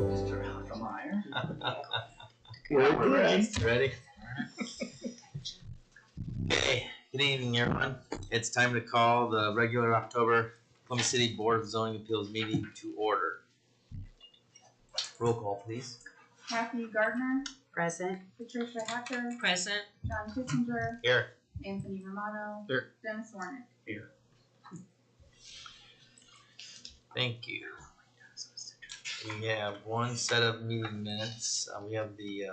Mr. Meyer. We're ready. Ready? Okay. Good evening, everyone. It's time to call the regular October Columbus City Board of Zoning Appeals meeting to order. Roll call, please. Kathy Gardner. Present. Patricia Hacker. Present. John Kissinger. Here. Anthony Romano. Here. Dennis Warnick. Here. Thank you. We have one set of meeting minutes. We have the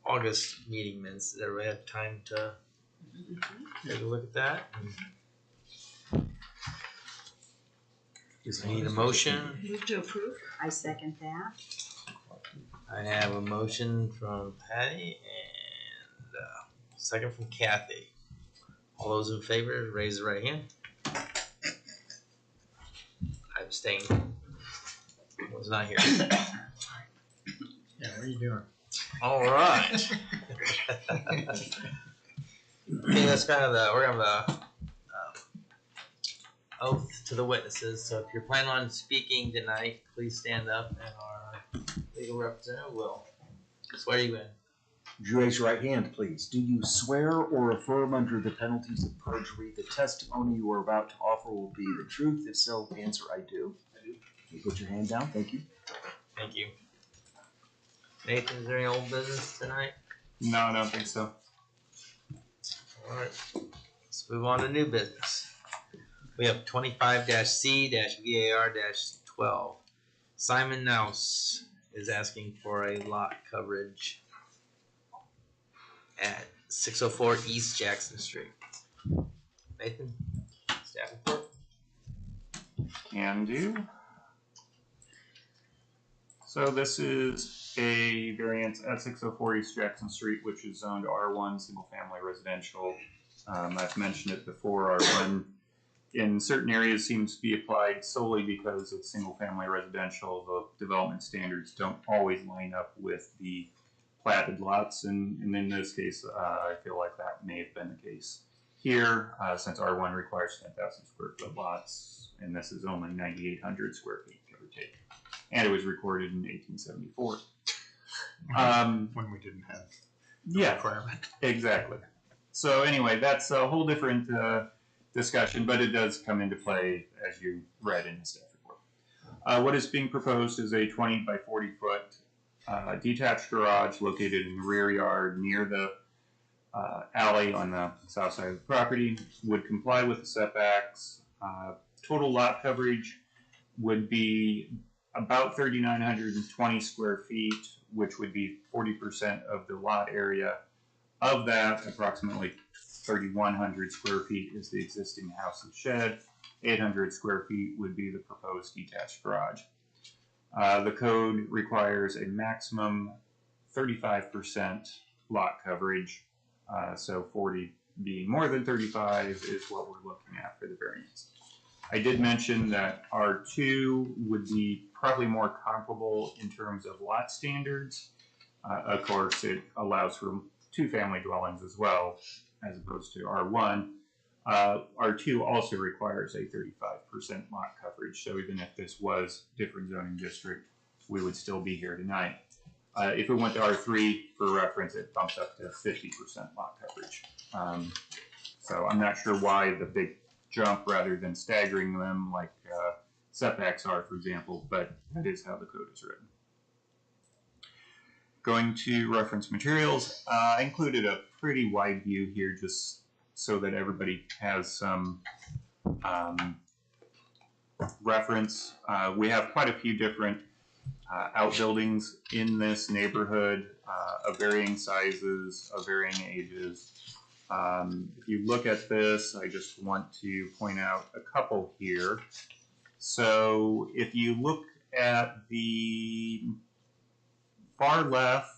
August meeting minutes. Does everybody have time to take a look at that? Just need a motion. Move to approve. I second that. I have a motion from Patty and a second from Kathy. All those in favor, raise the right hand. I abstain. Was not here. Yeah, what are you doing? All right. Okay, that's kind of the, we're gonna have the oath to the witnesses. So if you're planning on speaking tonight, please stand up, and our legal representative will swear you in. Would you raise your right hand, please? Do you swear or affirm under the penalties of perjury the testimony you are about to offer will be the truth? If so, answer I do. I do. You put your hand down. Thank you. Thank you. Nathan, is there any old business tonight? No, I don't think so. All right. Let's move on to new business. We have 25-C-VAR-12. Simon Knouse is asking for a lot coverage at 604 East Jackson Street. Nathan, staff report. Can do. So this is a variance at 604 East Jackson Street, which is zoned R1 single family residential. I've mentioned it before. R1 in certain areas seems to be applied solely because it's single family residential. The development standards don't always line up with the platted lots, and in this case, I feel like that may have been the case here, since R1 requires 10,000 square foot lots, and this is only 9,800 square feet, give or take. And it was recorded in 1874. When we didn't have yeah, requirement. Exactly. So anyway, that's a whole different discussion, but it does come into play as you read in the staff report. What is being proposed is a 20 by 40 foot detached garage located in the rear yard near the alley on the south side of the property. Would comply with the setbacks. Total lot coverage would be about 3,920 square feet, which would be 40% of the lot area. Of that, approximately 3,100 square feet is the existing house and shed. 800 square feet would be the proposed detached garage. The code requires a maximum 35% lot coverage, so 40 being more than 35 is what we're looking at for the variance. I did mention that R2 would be probably more comparable in terms of lot standards. Of course, it allows for two-family dwellings as well, as opposed to R1. R2 also requires a 35% lot coverage, so even if this was different zoning district, we would still be here tonight. If it went to R3, for reference, it bumps up to 50% lot coverage. So I'm not sure why the big jump rather than staggering them like setbacks are, for example, but that is how the code is written. Going to reference materials, I included a pretty wide view here just so that everybody has some reference. We have quite a few different outbuildings in this neighborhood of varying sizes, of varying ages. If you look at this, I just want to point out a couple here. So if you look at the far left,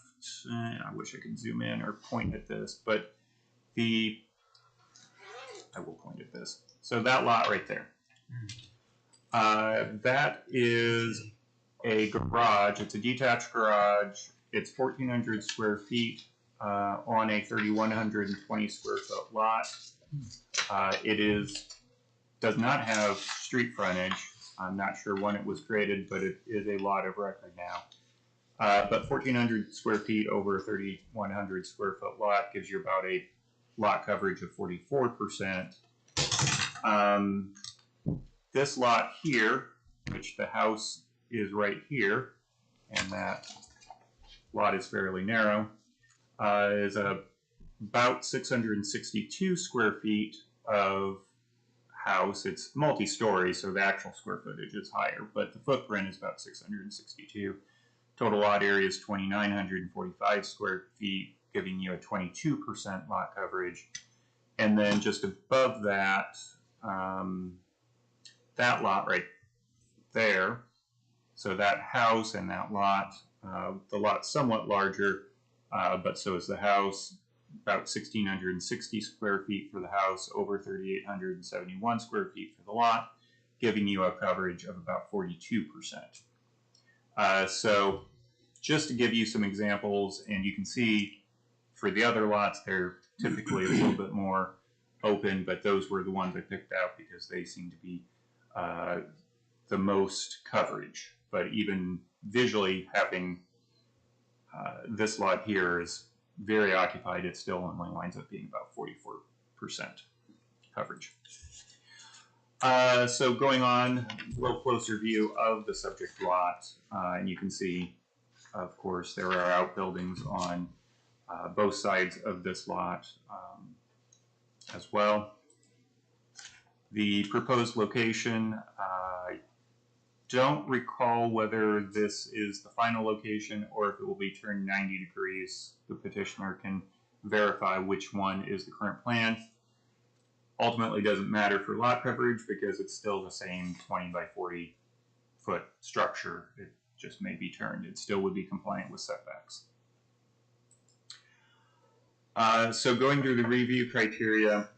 I wish I could zoom in or point at this, but I will point at this. So that lot right there, that is a garage. It's a detached garage. It's 1,400 square feet on a 3,120 square foot lot. It does not have street frontage. I'm not sure when it was created, but it is a lot of record now. But 1,400 square feet over a 3,100 square foot lot gives you about a lot coverage of 44%. This lot here, which the house is right here, and that lot is fairly narrow, is about 662 square feet of house. It's multi-story, so the actual square footage is higher, but the footprint is about 662. Total lot area is 2,945 square feet, giving you a 22% lot coverage. And then just above that, that lot right there, so that house and that lot, the lot's somewhat larger, but so is the house, about 1,660 square feet for the house, over 3,871 square feet for the lot, giving you a coverage of about 42%. So just to give you some examples, and you can see for the other lots, they're typically a little bit more open, but those were the ones I picked out because they seem to be the most coverage. But even visually, having this lot here is very occupied, it still only winds up being about 44% coverage. So going on, a little closer view of the subject lot, and you can see, of course, there are outbuildings on both sides of this lot as well. The proposed location, I don't recall whether this is the final location or if it will be turned 90 degrees. The petitioner can verify which one is the current plan. Ultimately doesn't matter for lot coverage because it's still the same 20 by 40 foot structure. It just may be turned. It still would be compliant with setbacks. So going through the review criteria,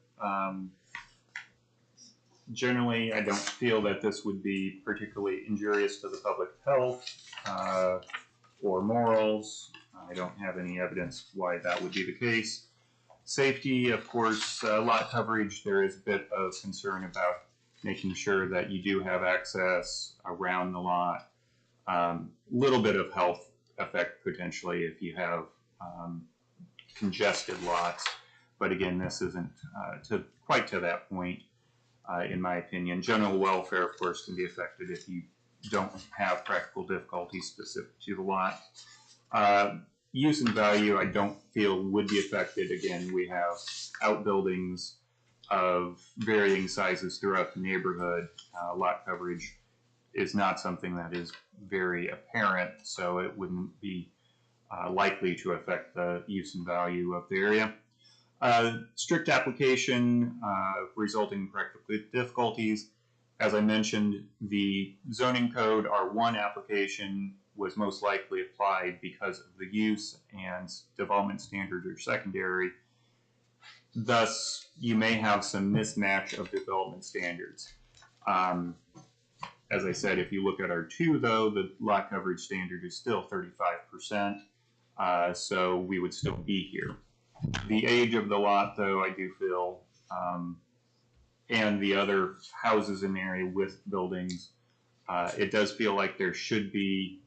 generally I don't feel that this would be particularly injurious to the public health or morals. I don't have any evidence why that would be the case. Safety, of course, lot coverage, there is a bit of concern about making sure that you do have access around the lot. Little bit of health effect potentially if you have congested lots, but again, this isn't quite to that point, in my opinion. General welfare, of course, can be affected if you don't have practical difficulties specific to the lot. Use and value, I don't feel would be affected. Again, we have outbuildings of varying sizes throughout the neighborhood. Lot coverage is not something that is very apparent, so it wouldn't be likely to affect the use and value of the area. Strict application resulting in practical difficulties. As I mentioned, the zoning code R1 application was most likely applied because of the use and development standards are secondary. Thus, you may have some mismatch of development standards. As I said, if you look at R2 though, the lot coverage standard is still 35%, so we would still be here. The age of the lot though, I do feel, and the other houses in the area with buildings, it does feel like there should be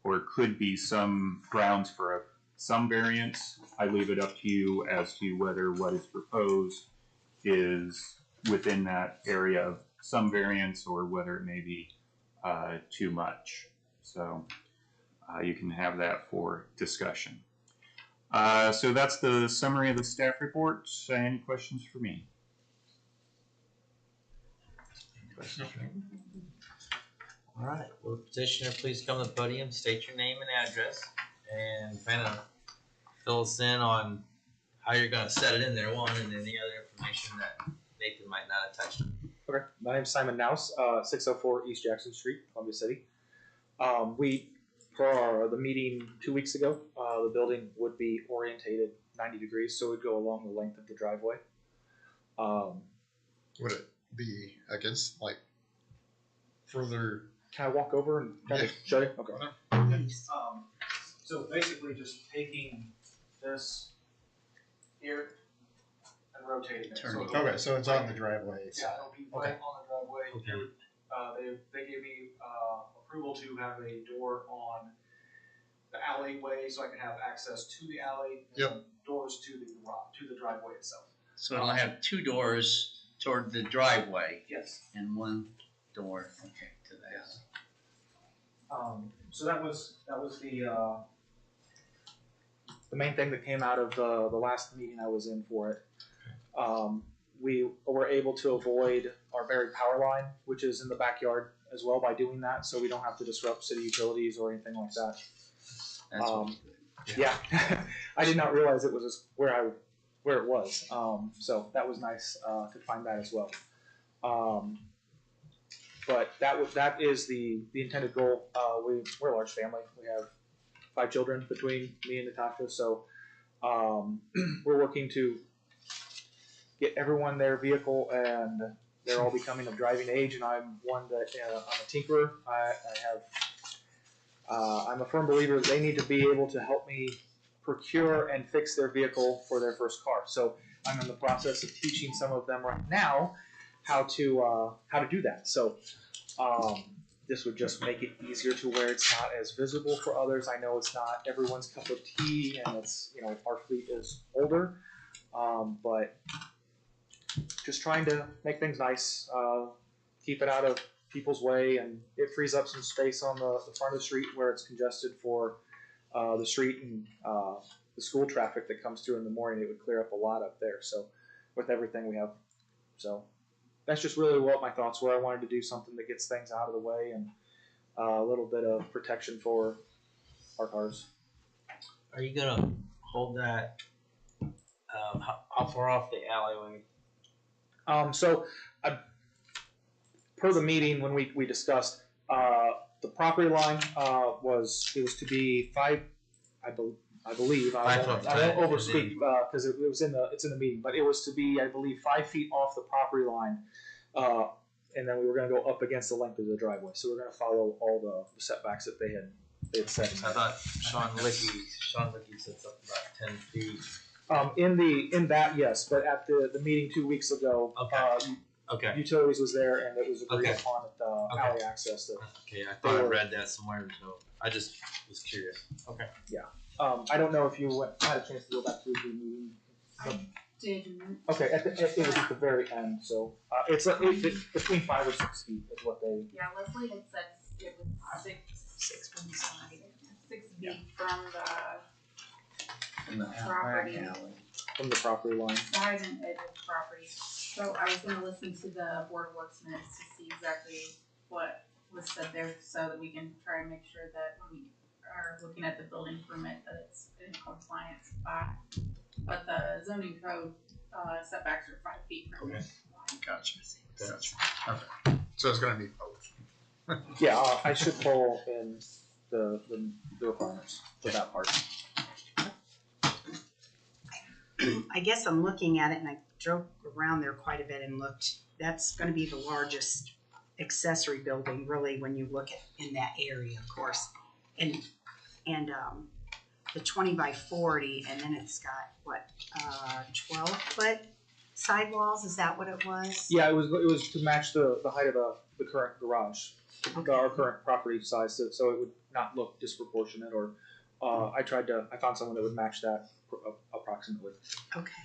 or could be some grounds for some variance. I leave it up to you as to whether what is proposed is within that area of some variance or whether it may be too much. So you can have that for discussion. So that's the summary of the staff report. Any questions for me? All right, will the petitioner please come to the podium, state your name and address, and kind of fill us in on how you're going to set it in there, one, and any other information that Nathan might not have touched on. Okay, my name's Simon Knouse, 604 East Jackson Street, Columbia City. For the meeting 2 weeks ago, the building would be orientated 90 degrees, so it would go along the length of the driveway. Would it be against, like, further? Can I walk over and kind of show you? Okay. So basically just taking this here and rotating it. Okay, so it's on the driveway. Yeah, it'll be right on the driveway. Okay. They gave me approval to have a door on the alleyway, so I can have access to the alley. And Yep. then doors to the driveway itself. So it'll have two doors toward the driveway Yes. and one door, okay, to the alley. So that was the main thing that came out of the last meeting I was in for it. We were able to avoid our buried power line, which is in the backyard as well, by doing that, so we don't have to disrupt city utilities or anything like that. That's what Yeah, I did not realize it was where it was. So that was nice to find that as well. But that is the intended goal. We're a large family. We have 5 children between me and Natasha. So we're working to get everyone their vehicle, and they're all becoming of driving age. And I'm one that I'm a tinkerer. I'm a firm believer that they need to be able to help me procure and fix their vehicle for their first car. So I'm in the process of teaching some of them right now how to do that. So this would just make it easier to where it's not as visible for others. I know it's not everyone's cup of tea, and it's, you know, our fleet is older, but just trying to make things nice, keep it out of people's way, and it frees up some space on the front of the street where it's congested for the street and the school traffic that comes through in the morning. It would clear up a lot up there. So with everything we have, so that's just really what my thoughts were. I wanted to do something that gets things out of the way and a little bit of protection for our cars. Are you gonna hold that, how far off the alleyway? Per the meeting when we discussed, the property line was to be 5, I believe. I 5 foot. won't overspeak because it's in the meeting, but it was to be, I believe, 5 feet off the property line, and then we were going to go up against the length of the driveway. So we're going to follow all the setbacks that they had set. I thought Sean Licky said something about 10 feet. In that, yes, but at the meeting 2 weeks ago, Okay. utilities was there, and it was agreed Okay. upon at the Okay. alley access. Okay, I thought I read that somewhere, so I just was curious. Okay. I don't know if you had a chance to go back to the meeting. Didn't. Okay, it was at the very end, so it's between 5 or 6 feet is what they. Yeah, Leslie had said it was 6 from the side, 6 feet from the property, From the property line. side and edge of the property. So I was gonna listen to the Board of Works minutes to see exactly what was said there, so that we can try and make sure that when we are looking at the building permit, that it's in compliance by. But the zoning code setbacks are 5 feet from the line. Gotcha. Okay. So it's gonna be both. Yeah, I should pull in the requirements for that part. I guess I'm looking at it, and I drove around there quite a bit and looked. That's going to be the largest accessory building, really, when you look at in that area, of course. And the 20 by 40, and then it's got what 12-foot sidewalls. Is that what it was? Yeah, it was to match the height of the current garage, Okay. our current property size, so it would not look disproportionate. Or I found someone that would match that approximately. Okay.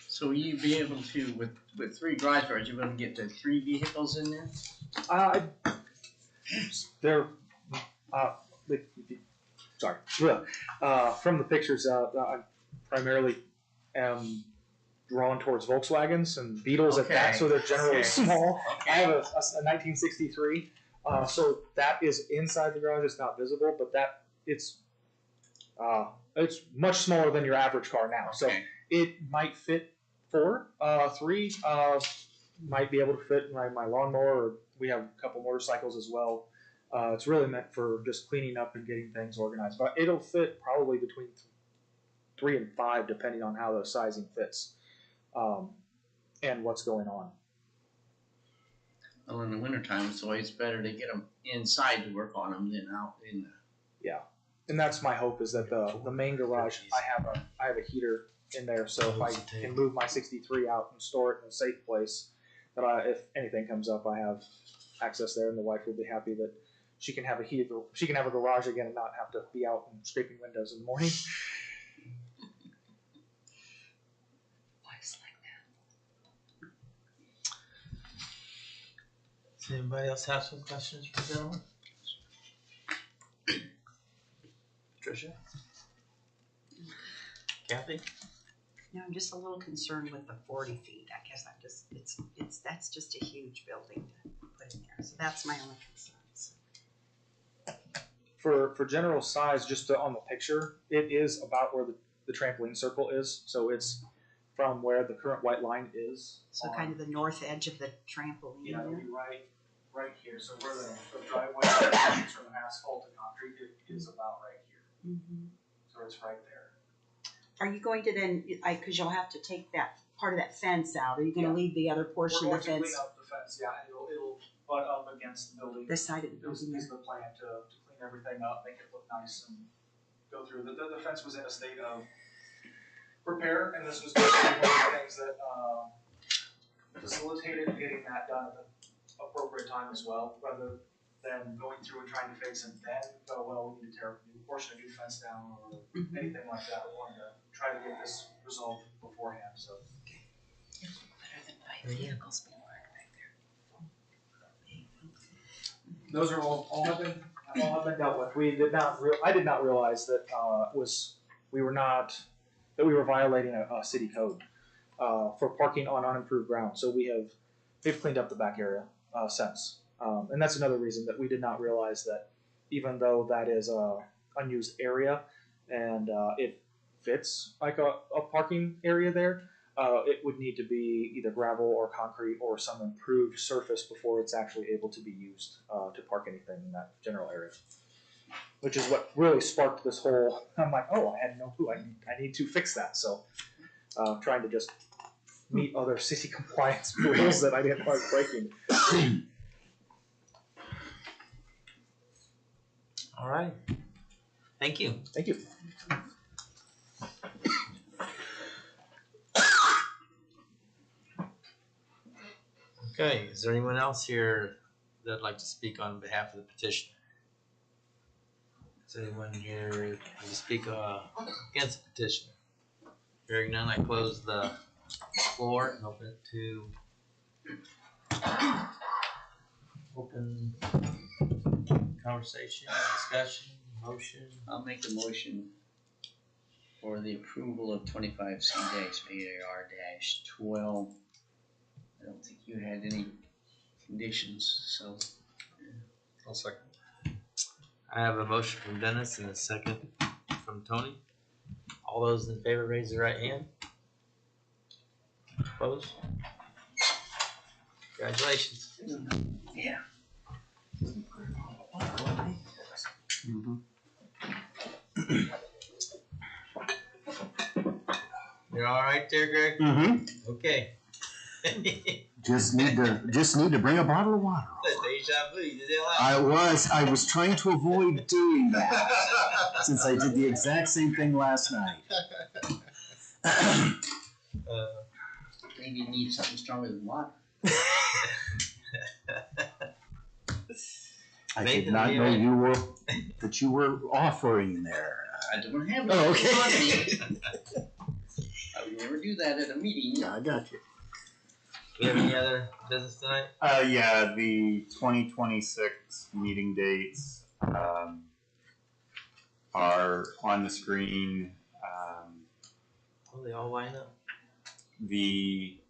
So will you be able to, with 3 driveways, you're gonna get the 3 vehicles in there? They're sorry. From the pictures, I primarily am drawn towards Volkswagens and Beetles at that, Okay. so they're generally Okay. small. Okay. I have a 1963, so that is inside the garage. It's not visible, but it's much smaller than your average car now. So Okay. it might fit 4, 3 might be able to fit my lawnmower, or we have a couple motorcycles as well. It's really meant for just cleaning up and getting things organized, but it'll fit probably between 3 and 5, depending on how the sizing fits, and what's going on. Well, in the wintertime, it's always better to get them inside to work on them than out in the. And that's my hope, is that the main garage, I have a heater in there, so if I can move my 63 out and store it in a safe place, that if anything comes up, I have access there, and the wife will be happy that she can have she can have a garage again and not have to be out and scraping windows in the morning. Wife's like that. Does anybody else have some questions for the gentleman? Tricia? Kathy? No, I'm just a little concerned with the 40 feet. I guess that's just a huge building to put in there. So that's my only concerns. For general size, just on the picture, it is about where the trampoline circle is. So it's from where the current white line is. So kind of the north edge of the trampoline. Yeah, it'll there. be right here. So where the driveway is from asphalt to concrete, it is about right here. Mm-hmm. So it's right there. Are you going to then, because you'll have to take that part of that fence out, are you going to Yeah. leave the other portion We're of the going to fence? clean up the fence, yeah, it'll butt up against the building. This side of the Is building? the plan to clean everything up, make it look nice and go through. The fence was in a state of repair, and this was basically one of the things that facilitated getting that done at the appropriate time as well, rather than going through and trying to fix and then go, well, we need to tear a new portion of new fence down or anything like that. We wanted to try to get this resolved beforehand, so. Better than 5 vehicles being parked back there. Those are all have been dealt with. I did not realize that we were violating a city code for parking on unimproved ground. So they've cleaned up the back area since, and that's another reason that we did not realize that even though that is a unused area and it fits like a parking area there, it would need to be either gravel or concrete or some improved surface before it's actually able to be used to park anything in that general area. Which is what really sparked this whole, I'm like, oh, I had no clue, I need to fix that. So trying to just meet other city compliance rules that I didn't know I was breaking. All right. Thank you. Thank you. Okay, is there anyone else here that'd like to speak on behalf of the petitioner? Is anyone here to speak against the petitioner? Hearing none, I close the floor and open it to open conversation, discussion, motion. I'll make a motion for the approval of 25C-VAR-12. I don't think you had any conditions, so. I'll second. I have a motion from Dennis and a second from Tony. All those in favor raise their right hand. Opposed? Congratulations. Yeah. You're all right there, Greg? Mm-hmm. Okay. Just need to bring a bottle of water. Deja vu. You did that I was trying to avoid doing that since I did the exact same thing last night. Maybe you need something stronger than water. I Nathan, did not you know ready? that you were offering there. I don't have it. Oh, okay. on me. I would never do that at a meeting. Yeah, I got you. Do you have any other business tonight? Yeah, the 2026 meeting dates are on the screen. Oh, they all line up. The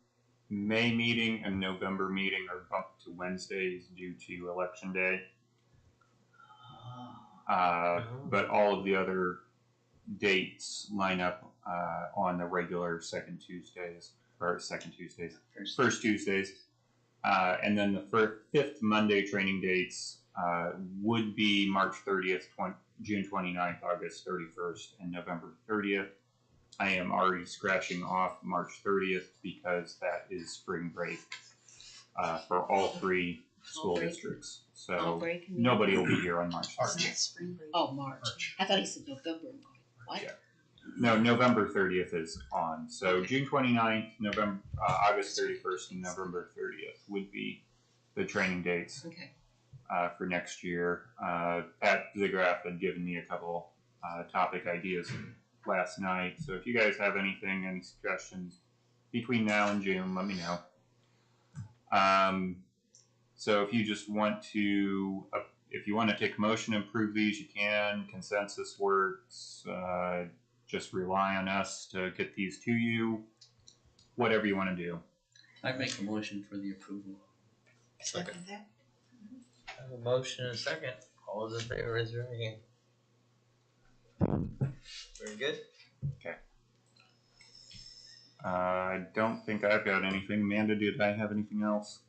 May meeting and November meeting are bumped to Wednesdays due to Election Day. But all of the other dates line up on the regular first Tuesdays. And then the fifth Monday training dates would be March 30th, June 29th, August 31st, and November 30th. I am already scratching off March 30th because that is spring break for all three school districts. So nobody will be here on March 30th. Oh, March. I thought he said November. What? Yeah. No, November 30th is on. So June 29th, August 31st, and November 30th would be the training dates Okay. For next year. Pat Zigraff had given me a couple topic ideas last night. So if you guys have anything, any suggestions between now and June, let me know. So if you just want to, if you want to take a motion to approve these, you can. Consensus works. Just rely on us to get these to you. Whatever you want to do. I'd make a motion for the approval. Second. That? I have a motion and a second. All those in favor, raise your hand. Very good. I don't think I've got anything. Amanda, did I have anything else?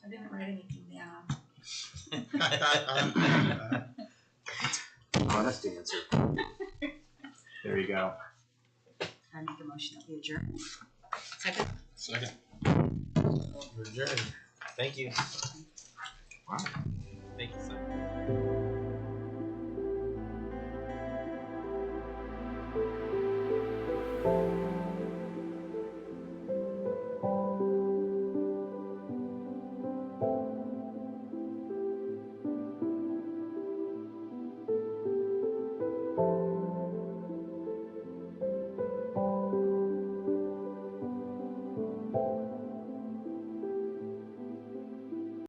I didn't write anything down. Honest answer. There you go. I make a motion that we adjourn. Second. Second. We're adjourned. Thank you. Wow. Thank you, sir.